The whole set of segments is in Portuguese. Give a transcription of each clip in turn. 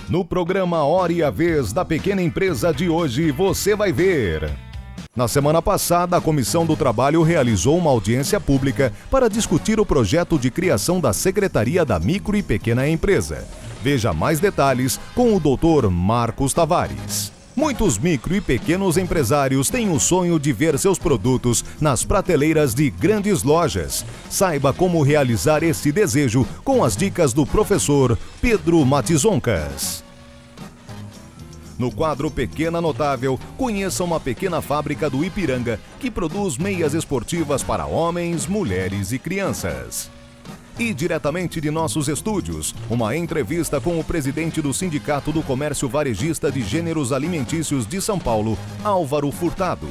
No programa Hora e a Vez da Pequena Empresa de hoje, você vai ver. Na semana passada, a Comissão do Trabalho realizou uma audiência pública para discutir o projeto de criação da Secretaria da Micro e Pequena Empresa. Veja mais detalhes com o Dr. Marcos Tavares. Muitos micro e pequenos empresários têm o sonho de ver seus produtos nas prateleiras de grandes lojas. Saiba como realizar esse desejo com as dicas do professor Pedro Matizoncas. No quadro Pequena Notável, conheça uma pequena fábrica do Ipiranga que produz meias esportivas para homens, mulheres e crianças. E diretamente de nossos estúdios, uma entrevista com o presidente do Sindicato do Comércio Varejista de Gêneros Alimentícios de São Paulo, Álvaro Furtado.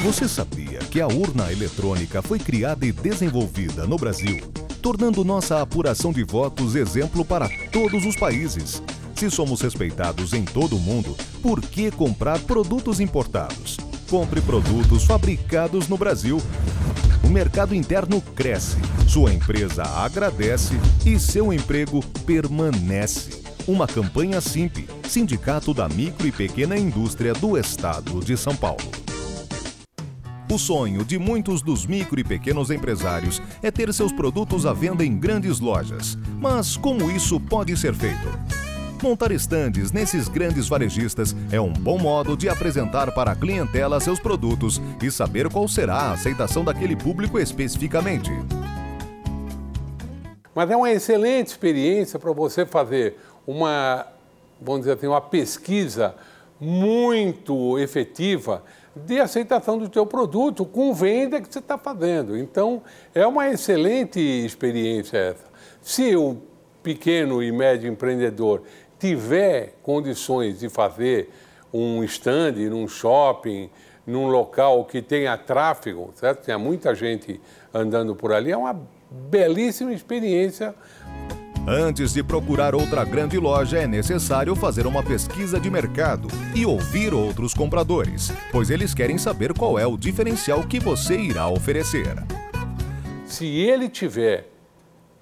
Você sabia que a urna eletrônica foi criada e desenvolvida no Brasil, tornando nossa apuração de votos exemplo para todos os países? Se somos respeitados em todo o mundo, por que comprar produtos importados? Compre produtos fabricados no Brasil. O mercado interno cresce, sua empresa agradece e seu emprego permanece. Uma campanha simples, Sindicato da Micro e Pequena Indústria do Estado de São Paulo. O sonho de muitos dos micro e pequenos empresários é ter seus produtos à venda em grandes lojas. Mas como isso pode ser feito? Montar estandes nesses grandes varejistas é um bom modo de apresentar para a clientela seus produtos e saber qual será a aceitação daquele público especificamente. Mas é uma excelente experiência para você fazer vamos dizer assim, uma pesquisa muito efetiva de aceitação do teu produto com venda que você está fazendo. Então, é uma excelente experiência essa. Se o pequeno e médio empreendedor tiver condições de fazer um stand num shopping, num local que tenha tráfego, certo? Tenha muita gente andando por ali, é uma belíssima experiência. Antes de procurar outra grande loja, é necessário fazer uma pesquisa de mercado e ouvir outros compradores, pois eles querem saber qual é o diferencial que você irá oferecer. Se ele tiver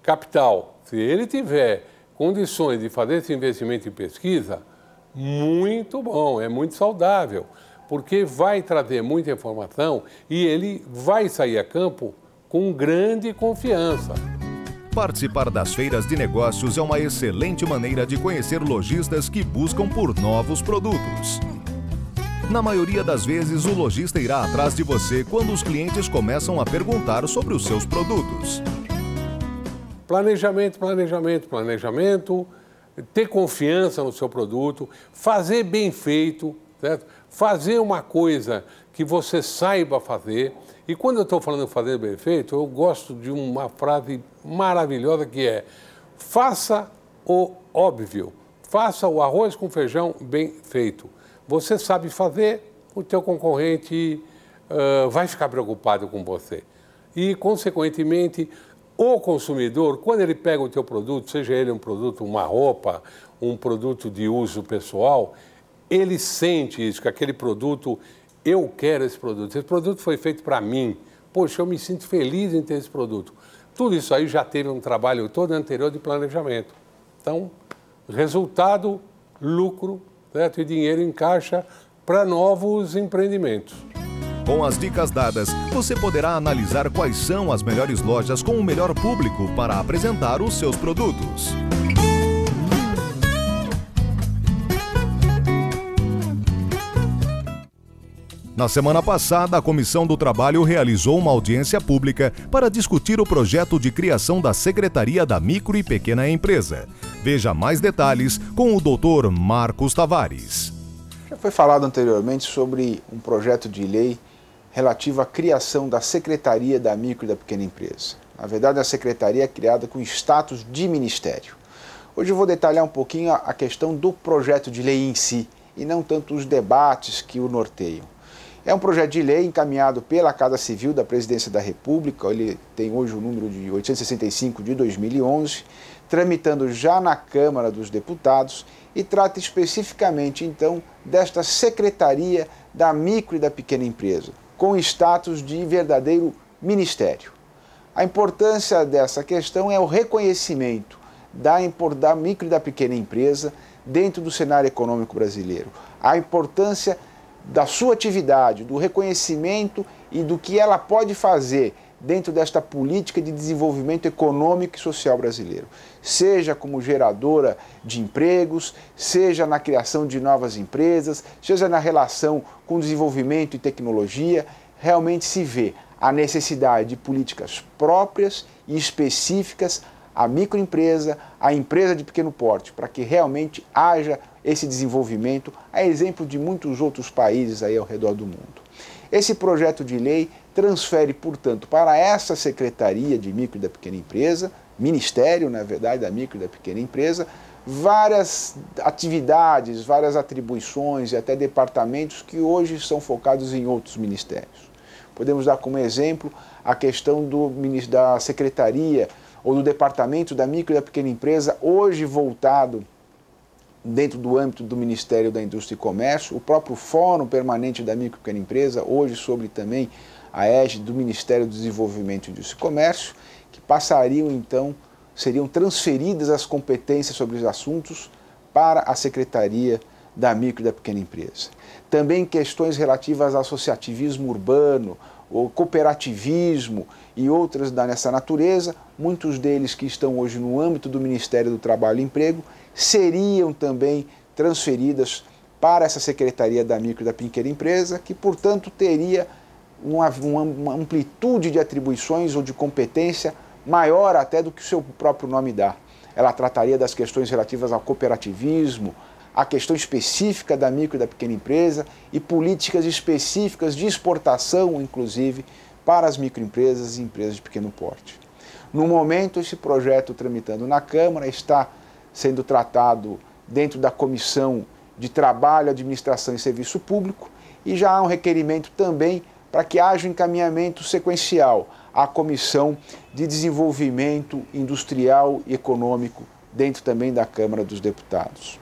capital, se ele tiver condições de fazer esse investimento em pesquisa, muito bom, é muito saudável, porque vai trazer muita informação e ele vai sair a campo com grande confiança. Participar das feiras de negócios é uma excelente maneira de conhecer lojistas que buscam por novos produtos. Na maioria das vezes, o lojista irá atrás de você quando os clientes começam a perguntar sobre os seus produtos. Planejamento, planejamento, planejamento, ter confiança no seu produto, fazer bem feito, certo? Fazer uma coisa que você saiba fazer. E quando eu estou falando de fazer bem feito, eu gosto de uma frase maravilhosa que é: faça o óbvio, faça o arroz com feijão bem feito. Você sabe fazer, o teu concorrente vai ficar preocupado com você. E, consequentemente, o consumidor, quando ele pega o teu produto, seja ele um produto, uma roupa, um produto de uso pessoal, ele sente isso, que aquele produto, eu quero esse produto foi feito para mim, poxa, eu me sinto feliz em ter esse produto. Tudo isso aí já teve um trabalho todo anterior de planejamento. Então, resultado, lucro, certo? E dinheiro em caixa para novos empreendimentos. Com as dicas dadas, você poderá analisar quais são as melhores lojas com o melhor público para apresentar os seus produtos. Na semana passada, a Comissão do Trabalho realizou uma audiência pública para discutir o projeto de criação da Secretaria da Micro e Pequena Empresa. Veja mais detalhes com o Dr. Marcos Tavares. Já foi falado anteriormente sobre um projeto de lei relativo à criação da Secretaria da Micro e da Pequena Empresa. Na verdade, a Secretaria é criada com status de ministério. Hoje eu vou detalhar um pouquinho a questão do projeto de lei em si, e não tanto os debates que o norteiam. É um projeto de lei encaminhado pela Casa Civil da Presidência da República, ele tem hoje o número de 865 de 2011, tramitando já na Câmara dos Deputados e trata especificamente, então, desta Secretaria da Micro e da Pequena Empresa, com status de verdadeiro ministério. A importância dessa questão é o reconhecimento da micro e da pequena empresa dentro do cenário econômico brasileiro. A importância da sua atividade, do reconhecimento e do que ela pode fazer dentro desta política de desenvolvimento econômico e social brasileiro. Seja como geradora de empregos, seja na criação de novas empresas, seja na relação com desenvolvimento e tecnologia, realmente se vê a necessidade de políticas próprias e específicas à microempresa, à empresa de pequeno porte, para que realmente haja esse desenvolvimento, a exemplo de muitos outros países aí ao redor do mundo. Esse projeto de lei transfere, portanto, para essa Secretaria de Micro e da Pequena Empresa, Ministério, na verdade, da Micro e da Pequena Empresa, várias atividades, várias atribuições e até departamentos que hoje são focados em outros ministérios. Podemos dar como exemplo a questão da Secretaria ou do Departamento da Micro e da Pequena Empresa, hoje voltado dentro do âmbito do Ministério da Indústria e Comércio, o próprio Fórum Permanente da Micro e Pequena Empresa, hoje sobre também a égide do Ministério do Desenvolvimento, Indústria e Comércio, que passariam então, seriam transferidas as competências sobre os assuntos para a Secretaria da Micro e da Pequena Empresa. Também questões relativas ao associativismo urbano, o cooperativismo e outras nessa natureza, muitos deles que estão hoje no âmbito do Ministério do Trabalho e Emprego, seriam também transferidas para essa Secretaria da Micro e da Pequena Empresa, que, portanto, teria uma amplitude de atribuições ou de competência maior até do que o seu próprio nome dá. Ela trataria das questões relativas ao cooperativismo, a questão específica da micro e da pequena empresa e políticas específicas de exportação, inclusive, para as microempresas e empresas de pequeno porte. No momento, esse projeto tramitando na Câmara está sendo tratado dentro da Comissão de Trabalho, Administração e Serviço Público e já há um requerimento também para que haja um encaminhamento sequencial à Comissão de Desenvolvimento Industrial e Econômico dentro também da Câmara dos Deputados.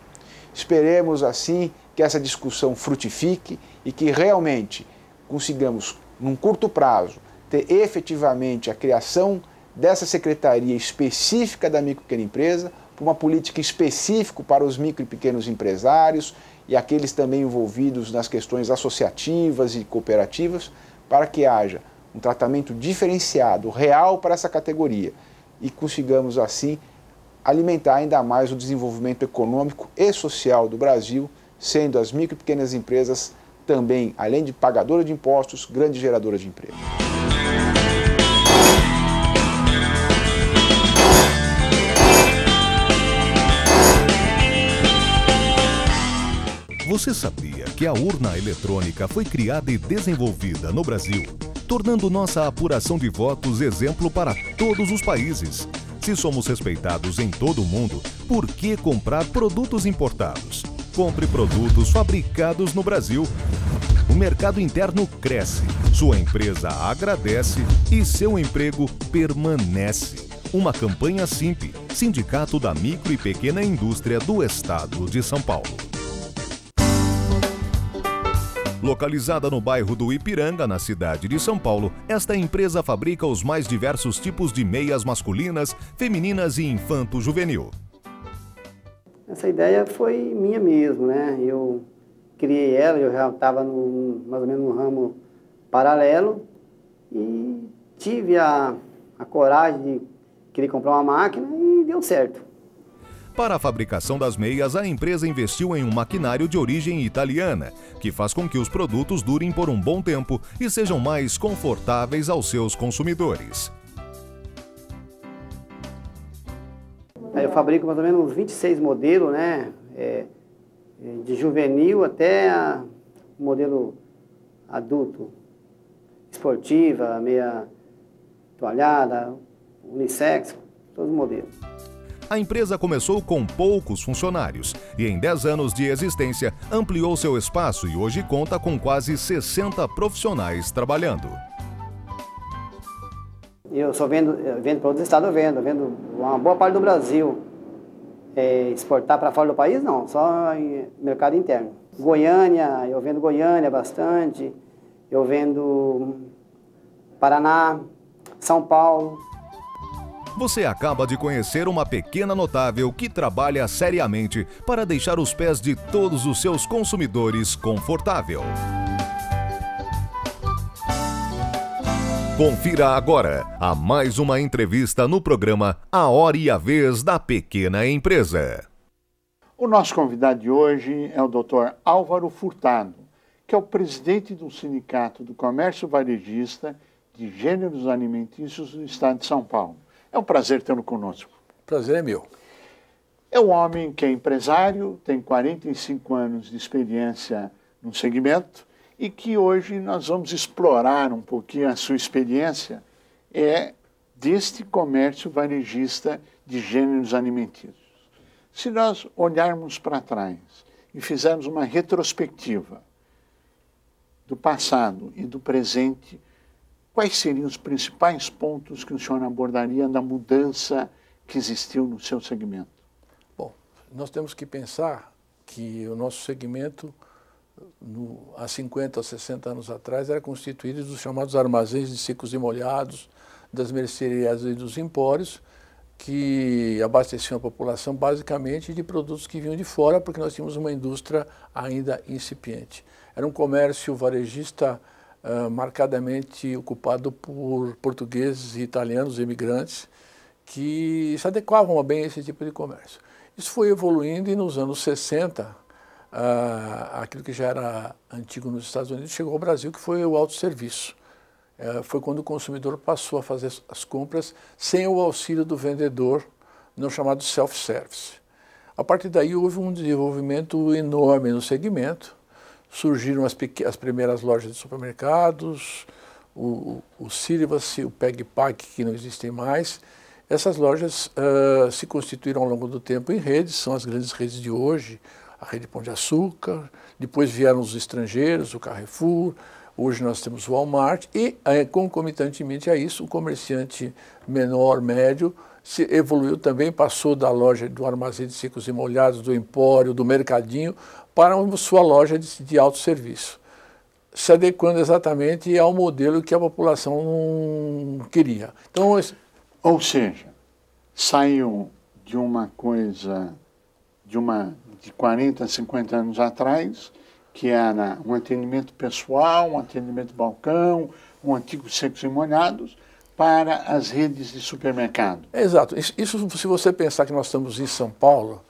Esperemos, assim, que essa discussão frutifique e que realmente consigamos, num curto prazo, ter efetivamente a criação dessa secretaria específica da micro e pequena empresa, uma política específica para os micro e pequenos empresários e aqueles também envolvidos nas questões associativas e cooperativas, para que haja um tratamento diferenciado, real para essa categoria e consigamos, assim, alimentar ainda mais o desenvolvimento econômico e social do Brasil, sendo as micro e pequenas empresas também, além de pagadoras de impostos, grandes geradoras de emprego. Você sabia que a urna eletrônica foi criada e desenvolvida no Brasil, tornando nossa apuração de votos exemplo para todos os países? Se somos respeitados em todo o mundo, por que comprar produtos importados? Compre produtos fabricados no Brasil. O mercado interno cresce, sua empresa agradece e seu emprego permanece. Uma campanha simples, Sindicato da Micro e Pequena Indústria do Estado de São Paulo. Localizada no bairro do Ipiranga, na cidade de São Paulo, esta empresa fabrica os mais diversos tipos de meias masculinas, femininas e infanto-juvenil. Essa ideia foi minha mesmo, né? Eu criei ela, eu já estava mais ou menos no ramo paralelo e tive a coragem de querer comprar uma máquina e deu certo. Para a fabricação das meias, a empresa investiu em um maquinário de origem italiana, que faz com que os produtos durem por um bom tempo e sejam mais confortáveis aos seus consumidores. Eu fabrico mais ou menos uns 26 modelos, né? De juvenil até modelo adulto, esportiva, meia toalhada, unissex, todos os modelos. A empresa começou com poucos funcionários e em 10 anos de existência ampliou seu espaço e hoje conta com quase 60 profissionais trabalhando. Eu só vendo para outros estados, eu vendo uma boa parte do Brasil. Exportar para fora do país, não, só em mercado interno. Goiânia, eu vendo Goiânia bastante, eu vendo Paraná, São Paulo. Você acaba de conhecer uma pequena notável que trabalha seriamente para deixar os pés de todos os seus consumidores confortável. Confira agora a mais uma entrevista no programa A Hora e a Vez da Pequena Empresa. O nosso convidado de hoje é o Dr. Álvaro Furtado, que é o presidente do Sindicato do Comércio Varejista de Gêneros Alimentícios do Estado de São Paulo. É um prazer tê-lo conosco. Prazer é meu. É um homem que é empresário, tem 45 anos de experiência no segmento e que hoje nós vamos explorar um pouquinho a sua experiência deste comércio varejista de gêneros alimentícios. Se nós olharmos para trás e fizermos uma retrospectiva do passado e do presente, quais seriam os principais pontos que o senhor abordaria da mudança que existiu no seu segmento? Bom, nós temos que pensar que o nosso segmento, há 50 ou 60 anos atrás, era constituído dos chamados armazéns de secos e molhados, das mercearias e dos empórios, que abasteciam a população basicamente de produtos que vinham de fora, porque nós tínhamos uma indústria ainda incipiente. Era um comércio varejista marcadamente ocupado por portugueses e italianos imigrantes que se adequavam bem a esse tipo de comércio. Isso foi evoluindo e nos anos 60, aquilo que já era antigo nos Estados Unidos chegou ao Brasil, que foi o autosserviço. Foi quando o consumidor passou a fazer as compras sem o auxílio do vendedor, no chamado self-service. A partir daí houve um desenvolvimento enorme no segmento. Surgiram as primeiras lojas de supermercados, o Sirva-se, o Peg Pack, que não existem mais. Essas lojas se constituíram ao longo do tempo em redes, são as grandes redes de hoje, a rede Pão de Açúcar, depois vieram os estrangeiros, o Carrefour, hoje nós temos o Walmart e, concomitantemente a isso, o comerciante menor, médio, se evoluiu também, passou da loja do armazém de secos e molhados, do empório, do mercadinho, para a sua loja de autosserviço, se adequando exatamente ao modelo que a população queria. Então, ou seja, saiu de uma coisa de 40, 50 anos atrás, que era um atendimento pessoal, um atendimento balcão, um antigo secos e molhados, para as redes de supermercado. Exato. Isso, se você pensar que nós estamos em São Paulo,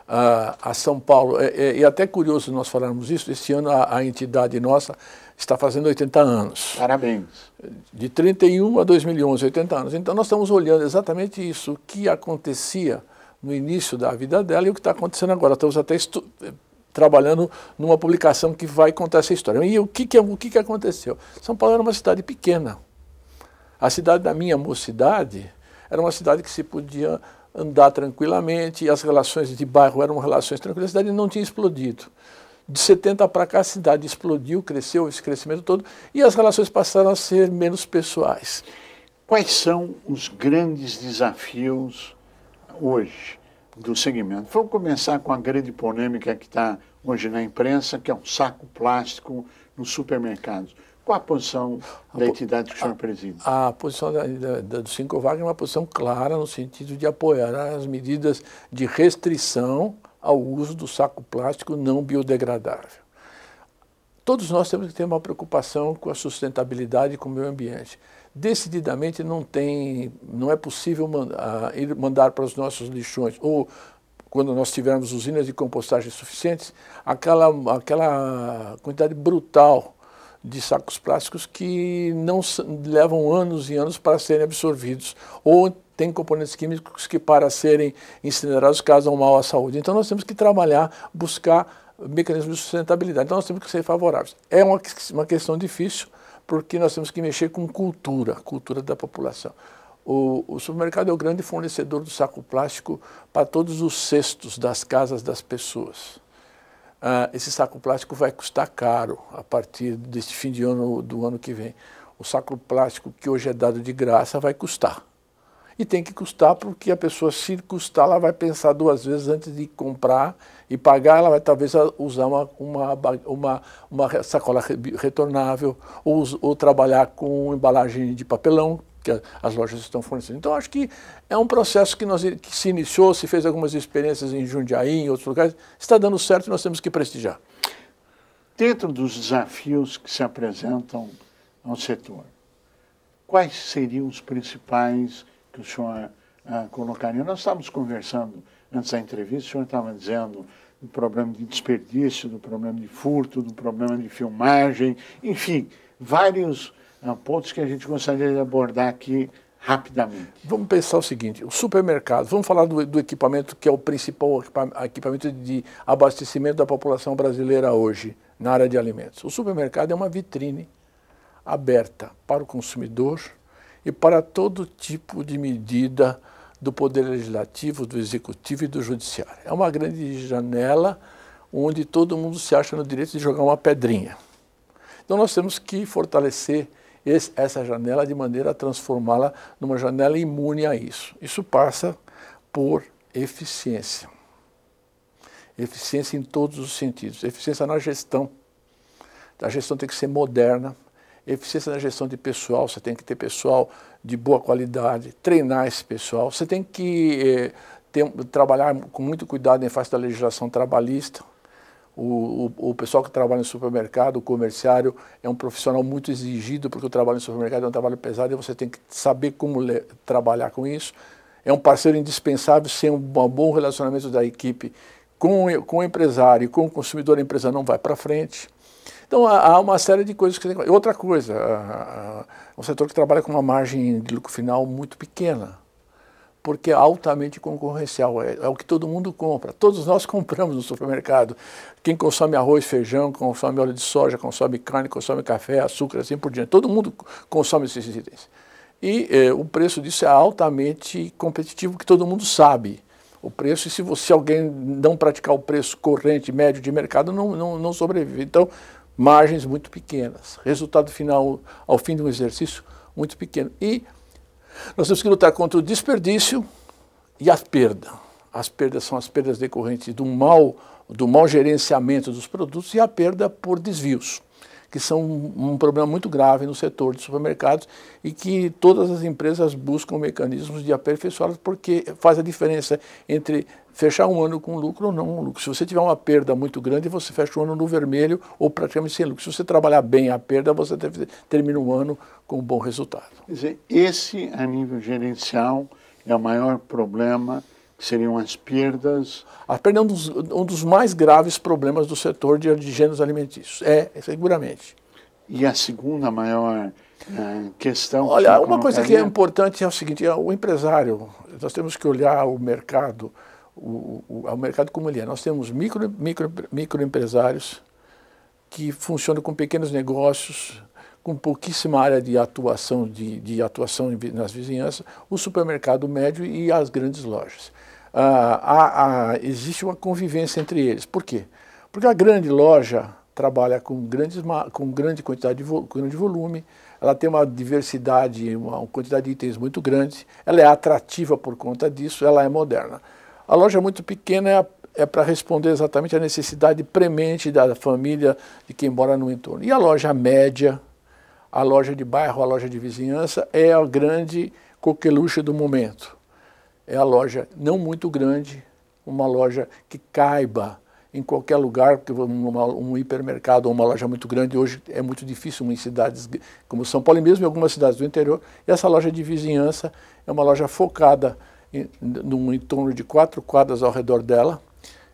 a São Paulo, é até curioso nós falarmos isso, esse ano a entidade nossa está fazendo 80 anos. Parabéns. De 31 a 2011, 80 anos. Então nós estamos olhando exatamente isso, o que acontecia no início da vida dela e o que está acontecendo agora. Estamos até trabalhando numa publicação que vai contar essa história. E o que aconteceu? São Paulo era uma cidade pequena. A cidade da minha mocidade era uma cidade que se podia andar tranquilamente, e as relações de bairro eram relações tranquilas, a cidade não tinha explodido. De 70 para cá a cidade explodiu, cresceu esse crescimento todo, e as relações passaram a ser menos pessoais. Quais são os grandes desafios hoje do segmento? Vamos começar com a grande polêmica que está hoje na imprensa, que é o saco plástico nos supermercados. Qual a posição da entidade que o senhor preside? A posição do Sincovag é uma posição clara no sentido de apoiar as medidas de restrição ao uso do saco plástico não biodegradável. Todos nós temos que ter uma preocupação com a sustentabilidade e com o meio ambiente. Decididamente não é possível mandar para os nossos lixões, ou quando nós tivermos usinas de compostagem suficientes, aquela quantidade brutal de sacos plásticos que não levam anos e anos para serem absorvidos, ou tem componentes químicos que, para serem incinerados, causam mal à saúde. Então nós temos que trabalhar, buscar mecanismos de sustentabilidade. Então nós temos que ser favoráveis. É uma questão difícil, porque nós temos que mexer com cultura da população. O supermercado é o grande fornecedor do saco plástico para todos os cestos das casas das pessoas. Esse saco plástico vai custar caro a partir deste fim de ano, do ano que vem. O saco plástico que hoje é dado de graça vai custar. E tem que custar porque a pessoa, se custar, ela vai pensar duas vezes antes de comprar e pagar. Ela vai talvez usar uma sacola retornável ou trabalhar com embalagem de papelão, que as lojas estão fornecendo. Então, acho que é um processo que se iniciou, se fez algumas experiências em Jundiaí, em outros lugares, está dando certo e nós temos que prestigiar. Dentro dos desafios que se apresentam ao setor, quais seriam os principais que o senhor colocaria? Nós estávamos conversando antes da entrevista, o senhor estava dizendo do problema de desperdício, do problema de furto, do problema de filmagem, enfim, vários pontos que a gente gostaria de abordar aqui rapidamente. Vamos pensar o seguinte, o supermercado, vamos falar do equipamento que é o principal equipamento de abastecimento da população brasileira hoje, na área de alimentos. O supermercado é uma vitrine aberta para o consumidor e para todo tipo de medida do Poder Legislativo, do Executivo e do Judiciário. É uma grande janela onde todo mundo se acha no direito de jogar uma pedrinha. Então nós temos que fortalecer essa janela de maneira a transformá-la numa janela imune a isso. Isso passa por eficiência. Eficiência em todos os sentidos. Eficiência na gestão. A gestão tem que ser moderna. Eficiência na gestão de pessoal, você tem que ter pessoal de boa qualidade, treinar esse pessoal. Você tem que trabalhar com muito cuidado em face da legislação trabalhista. O pessoal que trabalha no supermercado, o comerciário, é um profissional muito exigido, porque o trabalho no supermercado é um trabalho pesado e você tem que saber como trabalhar com isso. É um parceiro indispensável, sem um bom relacionamento da equipe com o empresário e com o consumidor, a empresa não vai para frente. Então, há uma série de coisas que tem que... Outra coisa, um setor que trabalha com uma margem de lucro final muito pequena, porque é altamente concorrencial, é o que todo mundo compra. Todos nós compramos no supermercado. Quem consome arroz, feijão, consome óleo de soja, consome carne, consome café, açúcar, assim por diante. Todo mundo consome esses itens. E o preço disso é altamente competitivo, que todo mundo sabe. O preço, e se alguém não praticar o preço corrente, médio de mercado, não sobrevive. Então, margens muito pequenas, resultado final, ao fim de um exercício, muito pequeno. E nós temos que lutar contra o desperdício e a perda. As perdas são as perdas decorrentes do mau gerenciamento dos produtos e a perda por desvios, que são um problema muito grave no setor de supermercados e que todas as empresas buscam mecanismos de aperfeiçoá-los, porque faz a diferença entre fechar um ano com lucro ou não com lucro. Se você tiver uma perda muito grande, você fecha o ano no vermelho ou praticamente sem lucro. Se você trabalhar bem a perda, você termina o ano com um bom resultado. Quer dizer, esse, a nível gerencial, é o maior problema, que seriam as perdas. A perda é um dos mais graves problemas do setor de gêneros alimentícios, seguramente. E a segunda maior questão... Olha, uma coisa que é importante é o seguinte, o empresário, nós temos que olhar o mercado, o mercado como ele é. Nós temos microempresários que funcionam com pequenos negócios, com pouquíssima área de atuação, nas vizinhanças, o supermercado médio e as grandes lojas. Existe uma convivência entre eles. Por quê? Porque a grande loja trabalha com grande quantidade grande volume, ela tem uma diversidade, uma quantidade de itens muito grande, ela é atrativa por conta disso, ela é moderna. A loja muito pequena é para responder exatamente à necessidade premente da família, de quem mora no entorno. E a loja média, a loja de bairro, a loja de vizinhança, é a grande coqueluche do momento. É a loja não muito grande, uma loja que caiba em qualquer lugar, porque um hipermercado ou uma loja muito grande hoje é muito difícil em cidades como São Paulo e mesmo em algumas cidades do interior. E essa loja de vizinhança é uma loja focada num entorno de 4 quadras ao redor dela.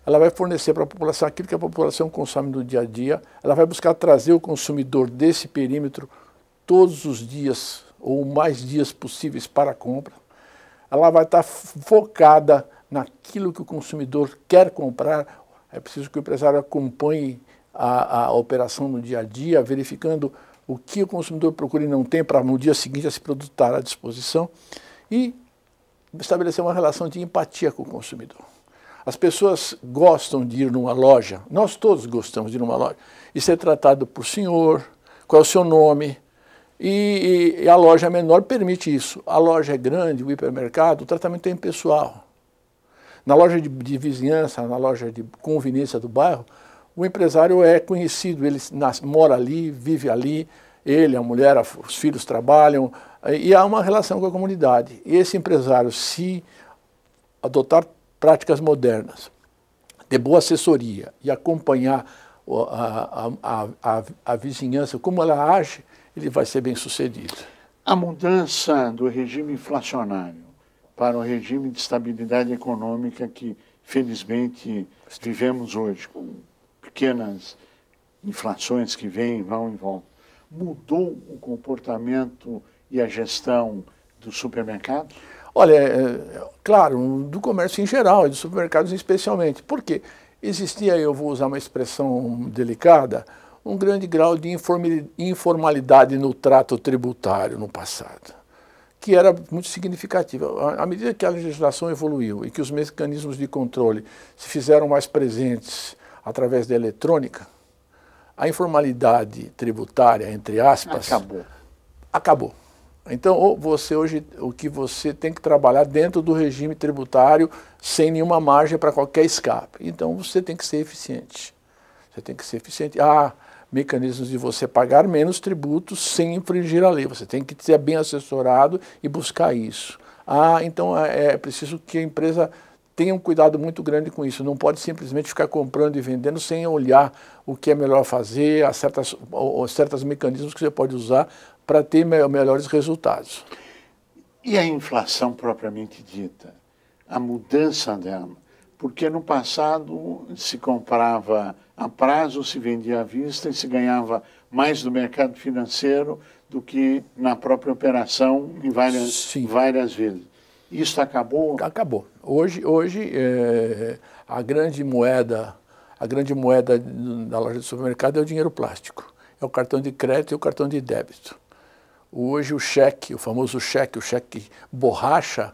Ela vai fornecer para a população aquilo que a população consome no dia a dia. Ela vai buscar trazer o consumidor desse perímetro todos os dias ou mais dias possíveis para a compra. Ela vai estar focada naquilo que o consumidor quer comprar. É preciso que o empresário acompanhe a operação no dia a dia, verificando o que o consumidor procura e não tem para no dia seguinte esse produto estar à disposição e estabelecer uma relação de empatia com o consumidor. As pessoas gostam de ir numa loja, nós todos gostamos de ir numa loja, e ser tratado por senhor, qual é o seu nome, e a loja menor permite isso. A loja é grande, o hipermercado, o tratamento é impessoal. Na loja de vizinhança, na loja de conveniência do bairro, o empresário é conhecido, ele mora ali, vive ali, ele, a mulher, os filhos trabalham, E há uma relação com a comunidade. E esse empresário, se adotar práticas modernas, ter boa assessoria e acompanhar a vizinhança, como ela age, ele vai ser bem sucedido. A mudança do regime inflacionário para o regime de estabilidade econômica que, felizmente, vivemos hoje, com pequenas inflações que vêm, vão e voltam, mudou o comportamento e a gestão do supermercado? Olha, claro, do comércio em geral e dos supermercados especialmente. Por quê? Existia, eu vou usar uma expressão delicada, um grande grau de informalidade no trato tributário no passado, que era muito significativo. À medida que a legislação evoluiu e que os mecanismos de controle se fizeram mais presentes através da eletrônica, a informalidade tributária, entre aspas, acabou. Então, você hoje, o que você tem que trabalhar dentro do regime tributário sem nenhuma margem para qualquer escape. Então, você tem que ser eficiente. Você tem que ser eficiente. Há mecanismos de você pagar menos tributos sem infringir a lei. Você tem que ser bem assessorado e buscar isso. Então, é preciso que a empresa tenha um cuidado muito grande com isso. Não pode simplesmente ficar comprando e vendendo sem olhar o que é melhor fazer, certos mecanismos que você pode usar para ter melhores resultados. E a inflação propriamente dita? A mudança dela? Porque no passado se comprava a prazo, se vendia à vista e se ganhava mais do mercado financeiro do que na própria operação em várias vezes. Isso acabou? Acabou. Hoje a grande moeda da loja de supermercado é o dinheiro plástico. É o cartão de crédito e o cartão de débito. Hoje o cheque, o famoso cheque, o cheque borracha,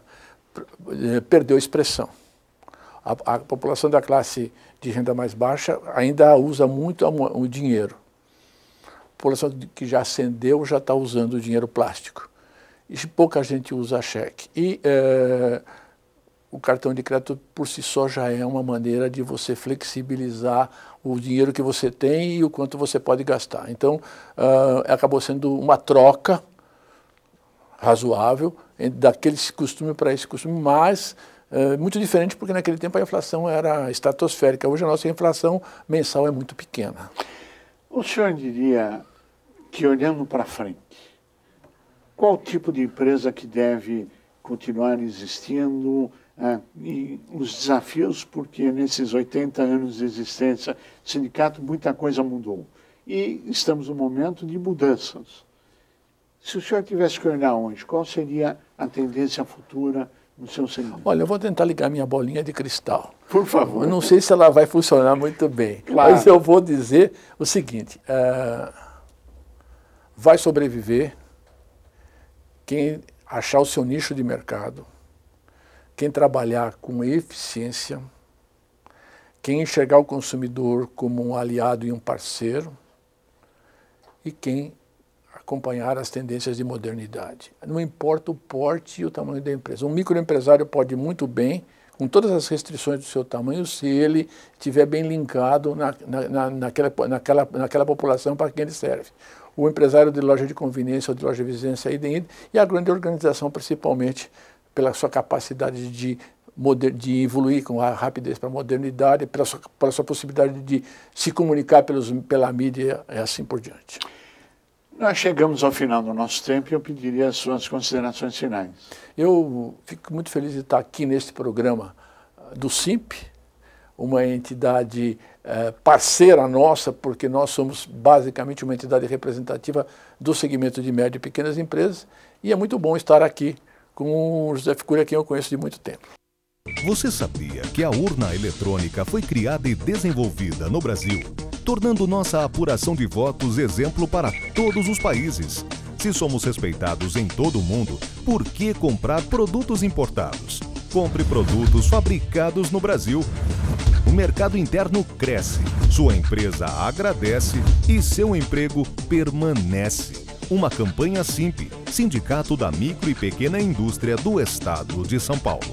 perdeu expressão. A população da classe de renda mais baixa ainda usa muito o dinheiro. A população que já ascendeu já está usando o dinheiro plástico. E pouca gente usa cheque. E o cartão de crédito por si só já é uma maneira de você flexibilizar o dinheiro que você tem e o quanto você pode gastar. Então, acabou sendo uma troca razoável daquele costume para esse costume, mas muito diferente porque naquele tempo a inflação era estratosférica. Hoje a nossa inflação mensal é muito pequena. O senhor diria que, olhando para frente, qual tipo de empresa que deve continuar existindo e os desafios, porque nesses 80 anos de existência do sindicato muita coisa mudou e estamos num momento de mudanças. Se o senhor tivesse que olhar hoje, qual seria a tendência futura no seu segmento? Olha, eu vou tentar ligar minha bolinha de cristal. Por favor. Eu não sei se ela vai funcionar muito bem, claro, mas eu vou dizer o seguinte, vai sobreviver quem achar o seu nicho de mercado, quem trabalhar com eficiência, quem enxergar o consumidor como um aliado e um parceiro e quem acompanhar as tendências de modernidade. Não importa o porte e o tamanho da empresa. Um microempresário pode muito bem, com todas as restrições do seu tamanho, se ele estiver bem linkado naquela população para quem ele serve. O empresário de loja de conveniência ou de loja de vizinhança e a grande organização, principalmente pela sua capacidade de evoluir com a rapidez para a modernidade, pela sua possibilidade de se comunicar pela mídia e assim por diante. Nós chegamos ao final do nosso tempo e eu pediria as suas considerações finais. Eu fico muito feliz de estar aqui neste programa do SIMP, uma entidade parceira nossa, porque nós somos basicamente uma entidade representativa do segmento de médias e pequenas empresas, e é muito bom estar aqui com o José Ficuri, a quem eu conheço de muito tempo. Você sabia que a urna eletrônica foi criada e desenvolvida no Brasil, tornando nossa apuração de votos exemplo para todos os países? Se somos respeitados em todo o mundo, por que comprar produtos importados? Compre produtos fabricados no Brasil. O mercado interno cresce, sua empresa agradece e seu emprego permanece. Uma campanha SIMP, Sindicato da Micro e Pequena Indústria do Estado de São Paulo.